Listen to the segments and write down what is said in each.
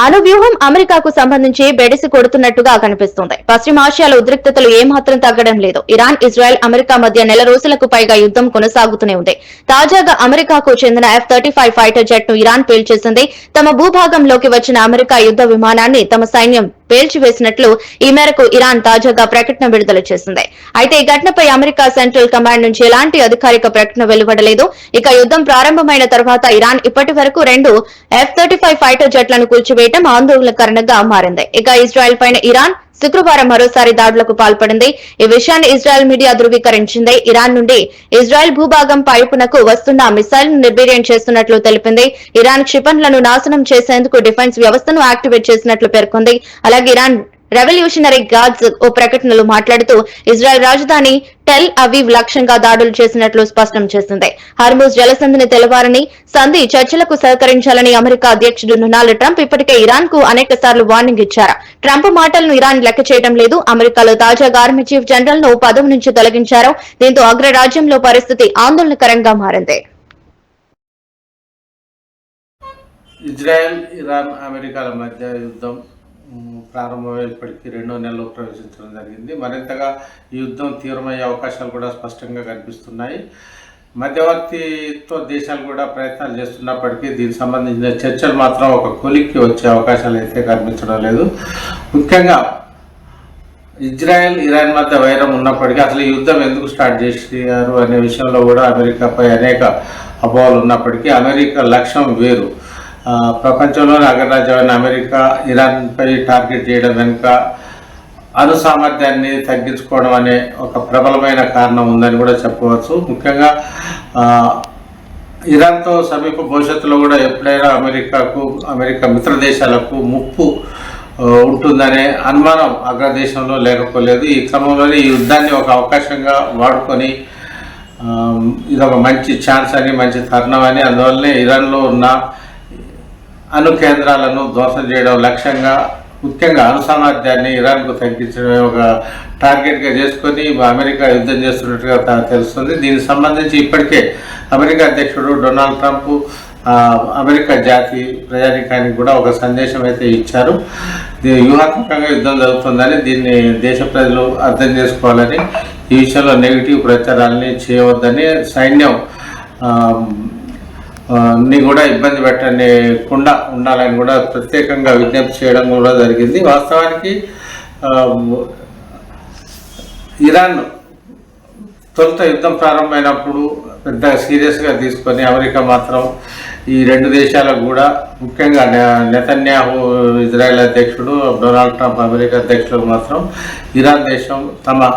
అణువ్యూహం అమెరికాకు సంబంధించి బెడిసి కొడుతున్నట్టుగా కనిపిస్తోంది. పశ్చిమాసియాలో ఉద్రిక్తతలు ఏమాత్రం తగ్గడం లేదు. ఇరాన్, ఇజ్రాయెల్, అమెరికా మధ్య నెల రోజులకు పైగా యుద్ధం కొనసాగుతూనే ఉంది. తాజాగా అమెరికాకు చెందిన F-35 ఫైటర్ జెట్ ను ఇరాన్ పేల్చేసింది. తమ భూభాగంలోకి వచ్చిన అమెరికా యుద్ధ విమానాన్ని తమ సైన్యం పేల్చివేసినట్లు ఈ మేరకు ఇరాన్ తాజాగా ప్రకటన విడుదల చేసింది. అయితే ఈ ఘటనపై అమెరికా సెంట్రల్ కమాండ్ నుంచి ఎలాంటి అధికారిక ప్రకటన వెలువడలేదు. ఇక యుద్ధం ప్రారంభమైన తర్వాత ఇరాన్ ఇప్పటి వరకు 2 F-35 ఫైటర్ జెట్లను కూల్చివేయడం ఆందోళనకరంగా మారింది. ఇక ఇజ్రాయెల్ పైన ఇరాన్ శుక్రవారం మరోసారి దాడులకు పాల్పడింది. ఈ విషయాన్ని ఇజ్రాయెల్ మీడియా ధృవీకరించింది. ఇరాన్ నుండి ఇజ్రాయెల్ భూభాగం పైపునకు వస్తున్న మిసైల్ ను నిర్వీర్యం చేస్తున్నట్లు తెలిపింది. ఇరాన్ క్షిపణులను నాశనం చేసేందుకు డిఫెన్స్ వ్యవస్థను యాక్టివేట్ చేసినట్లు పేర్కొంది. అలాగే ఇరాన్ రెవల్యూషనరీ గార్డ్స్ ఓ ప్రకటనలో మాట్లాడుతూ ఇజ్రాయెల్ రాజధాని టెల్ అవీవ్ లక్ష్యంగా దాడులు చేసినట్లు స్పష్టం చేసింది. హర్ముజ్ జలసంధిని తెలవారని సంధి చర్చలకు సహకరించాలని అమెరికా అధ్యక్షుడు డొనాల్డ్ ట్రంప్ ఇప్పటికే ఇరాన్ కు అనేక సార్లు వార్నింగ్ ఇచ్చారు. ట్రంప్ మాటలను ఇరాన్ లెక్క చేయడం లేదు. అమెరికాలో తాజాగా ఆర్మీ చీఫ్ జనరల్ ను పదవి నుంచి తొలగించారు. దీంతో అగ్రరాజ్యంలో పరిస్థితి ఆందోళనకరంగా మారింది. ఇజ్రాయెల్, ఇరాన్, అమెరికాల మధ్య యుద్ధం ప్రారంభమై ఇప్పటికీ 2వ నెలలో ప్రవేశించడం జరిగింది. మరింతగా ఈ యుద్ధం తీవ్రమయ్యే అవకాశాలు కూడా స్పష్టంగా కనిపిస్తున్నాయి. మధ్యవర్తిత్వ దేశాలు కూడా ప్రయత్నాలు చేస్తున్నప్పటికీ దీనికి సంబంధించిన చర్చలు మాత్రం ఒక కొలిక్కి వచ్చే అవకాశాలు అయితే కనిపించడం లేదు. ముఖ్యంగా ఇజ్రాయెల్, ఇరాన్ మధ్య వైరం ఉన్నప్పటికీ అసలు ఈ యుద్ధం ఎందుకు స్టార్ట్ చేశారు అనే విషయంలో కూడా అమెరికాపై అనేక అపోహలు ఉన్నప్పటికీ అమెరికా లక్ష్యం వేరు. ప్రపంచంలోని అగ్రరాజ్యమైన అమెరికా ఇరాన్పై టార్గెట్ చేయడం వెనుక అణు సామర్థ్యాన్ని తగ్గించుకోవడం అనే ఒక ప్రబలమైన కారణం ఉందని కూడా చెప్పవచ్చు. ముఖ్యంగా ఇరాన్తో సమీప భవిష్యత్తులో కూడా ఎప్పుడైనా అమెరికా మిత్ర దేశాలకు ముప్పు ఉంటుందనే అనుమానం అగ్రదేశంలో లేకపోలేదు. ఈ క్రమంలోనే ఈ యుద్ధాన్ని ఒక అవకాశంగా వాడుకొని ఇదొక మంచి ఛాన్స్ అని, మంచి తరుణం అని, అందువల్లనే ఇరాన్లో ఉన్న అణు కేంద్రాలను ధ్వంసం చేయడం లక్ష్యంగా ముఖ్యంగా అణు సామర్థ్యాన్ని ఇరాన్కు తగ్గించడం ఒక టార్గెట్గా చేసుకొని అమెరికా యుద్ధం చేస్తున్నట్టుగా తెలుస్తుంది. దీనికి సంబంధించి ఇప్పటికే అమెరికా అధ్యక్షుడు డొనాల్డ్ ట్రంప్ అమెరికా జాతి ప్రజానీకానికి కూడా ఒక సందేశం అయితే ఇచ్చారు. వ్యూహాత్మకంగా యుద్ధం జరుగుతుందని, దీన్ని దేశ ప్రజలు అర్థం చేసుకోవాలని, ఈ విషయంలో నెగిటివ్ ప్రచారాలని చేయవద్దని, సైన్యం ని కూడా ఇబ్బంది పెట్టకుండా ఉండాలని కూడా ప్రత్యేకంగా విజ్ఞప్తి చేయడం కూడా జరిగింది. వాస్తవానికి ఇరాన్ తొలుత యుద్ధం ప్రారంభమైనప్పుడు పెద్దగా సీరియస్గా తీసుకొని అమెరికా మాత్రం ఈ 2 దేశాలకు కూడా ముఖ్యంగా నెతన్యాహు ఇజ్రాయెల్ అధ్యక్షుడు, డొనాల్డ్ ట్రంప్ అమెరికా అధ్యక్షుడు మాత్రం ఇరాన్ దేశం తమ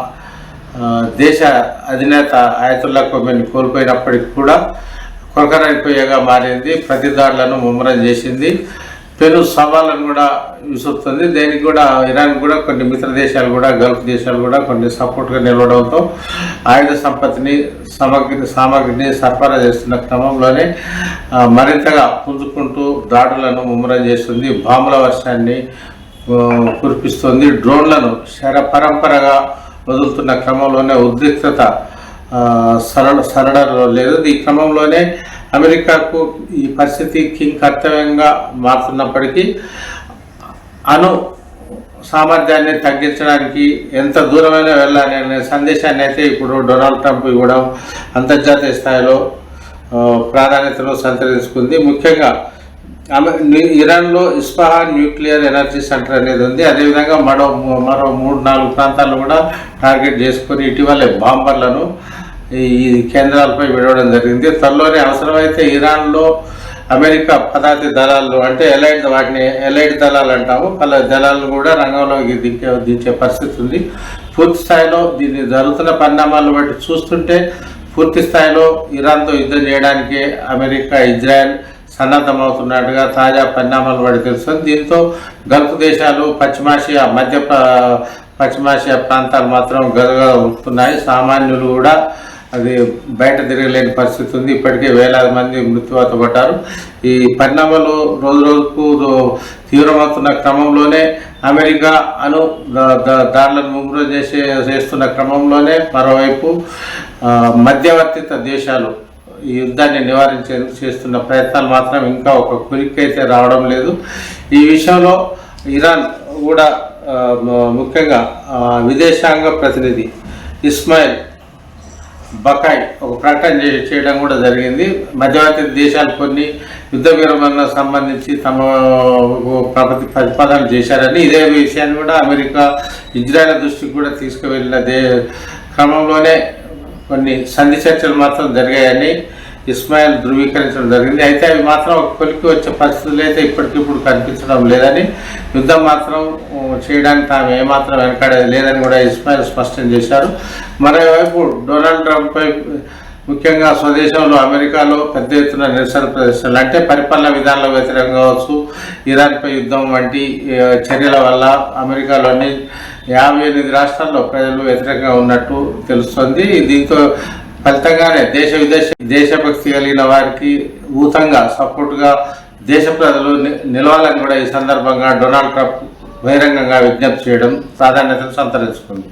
దేశ అధినేత ఆయతుల్లా ఖొమైనీ కోల్పోయినప్పటికీ కూడా కొరకరైపోయేగా మారింది. ప్రతిదాడులను ముమ్మరం చేసింది. పెను సవాళ్ళను కూడా విసురుతుంది. దేనికి కూడా ఇరాన్ కూడా కొన్ని మిత్ర దేశాలు కూడా, గల్ఫ్ దేశాలు కూడా కొన్ని సపోర్ట్గా నిలవడంతో ఆయుధ సంపత్తిని సామగ్రిని సరఫరా చేస్తున్న క్రమంలోనే మరింతగా పుంజుకుంటూ దాడులను ముమ్మరం చేస్తుంది. బాంబుల వర్షాన్ని కురిపిస్తుంది. డ్రోన్లను పరంపరగా వదులుతున్న క్రమంలోనే ఉద్రిక్తత సరళలో లేదు. ఈ క్రమంలోనే అమెరికాకు ఈ పరిస్థితి కర్తవ్యంగా మారుతున్నప్పటికీ అణు సామర్థ్యాన్ని తగ్గించడానికి ఎంత దూరమైనా వెళ్ళాలనే సందేశాన్ని అయితే ఇప్పుడు డొనాల్డ్ ట్రంప్ ఇవ్వడం అంతర్జాతీయ స్థాయిలో ప్రాధాన్యతను సంతరించుకుంది. ముఖ్యంగా ఇరాన్లో ఇస్ఫహాన్ న్యూక్లియర్ ఎనర్జీ సెంటర్ అనేది ఉంది. అదేవిధంగా మరో 3-4 ప్రాంతాలను కూడా టార్గెట్ చేసుకొని ఇటీవలే బాంబర్లను ఈ కేంద్రాలపై విడవడం జరిగింది. త్వరలోనే అవసరమైతే ఇరాన్లో అమెరికా పదాతి దళాలు అంటే ఎలైడ్ దళాలు అంటాము, పలు దళాలను కూడా రంగంలోకి దించే పరిస్థితి ఉంది. పూర్తి స్థాయిలో దీన్ని జరుగుతున్న పరిణామాలను బట్టి చూస్తుంటే పూర్తి స్థాయిలో ఇరాన్తో యుద్ధం చేయడానికి అమెరికా, ఇజ్రాయెల్ సన్నద్ధమవుతున్నట్టుగా తాజా పరిణామాలు బట్టి తెలుస్తుంది. దీంతో గల్ఫ్ దేశాలు, పశ్చిమాసియా ప్రాంతాలు మాత్రం గదగద ఉడుతున్నాయి. సామాన్యులు కూడా అది బయట తిరగలేని పరిస్థితి ఉంది. ఇప్పటికే వేలాది మంది మృత్యువాత పడ్డారు. ఈ పరిణామాలు రోజు రోజుకు తీవ్రమవుతున్న క్రమంలోనే అమెరికా దాడులను ముమ్మరం చేస్తున్న క్రమంలోనే మరోవైపు మధ్యవర్తిత దేశాలు ఈ యుద్ధాన్ని నివారించేందుకు చేస్తున్న ప్రయత్నాలు మాత్రం ఇంకా ఒక కొలిక్కైతే రావడం లేదు. ఈ విషయంలో ఇరాన్ కూడా ముఖ్యంగా విదేశాంగ ప్రతినిధి ఇస్మాయిల్ బకాయ్ ఒక ప్రకటన చేయడం కూడా జరిగింది. మధ్యవర్తి దేశాలు కొన్ని యుద్ధ విరమణ సంబంధించి తమ ప్రతిపాదనలు చేశారని, ఇదే విషయాన్ని కూడా అమెరికా ఇజ్రాయెల్ దృష్టికి కూడా తీసుకువెళ్ళిన క్రమంలోనే కొన్ని సంధి చర్చలు మాత్రం జరిగాయని ఇస్మాయిల్ ధృవీకరించడం జరిగింది. అయితే అవి మాత్రం ఒక కొలికి వచ్చే పరిస్థితులు అయితే ఇప్పటికిప్పుడు కనిపించడం లేదని, యుద్ధం మాత్రం చేయడానికి తాము ఏమాత్రం వెనకాడేది లేదని కూడా ఇస్మాయిల్ స్పష్టం చేశారు. మరోవైపు డొనాల్డ్ ట్రంప్పై ముఖ్యంగా స్వదేశంలో అమెరికాలో పెద్ద ఎత్తున నిరసన ప్రదర్శనలు, అంటే పరిపాలన విధానాల వ్యతిరేకంగా కావచ్చు, ఇరాన్పై యుద్ధం వంటి చర్యల వల్ల అమెరికాలోని 58 రాష్ట్రాల్లో ప్రజలు వ్యతిరేకంగా ఉన్నట్టు తెలుస్తుంది. దీంతో ఫలితంగానే దేశభక్తి కలిగిన వారికి ఊతంగా సపోర్టుగా దేశ ప్రజలు నిలవాలని కూడా ఈ సందర్భంగా డొనాల్డ్ ట్రంప్ బహిరంగంగా విజ్ఞప్తి చేయడం ప్రాధాన్యతను సంతరించుకుంది.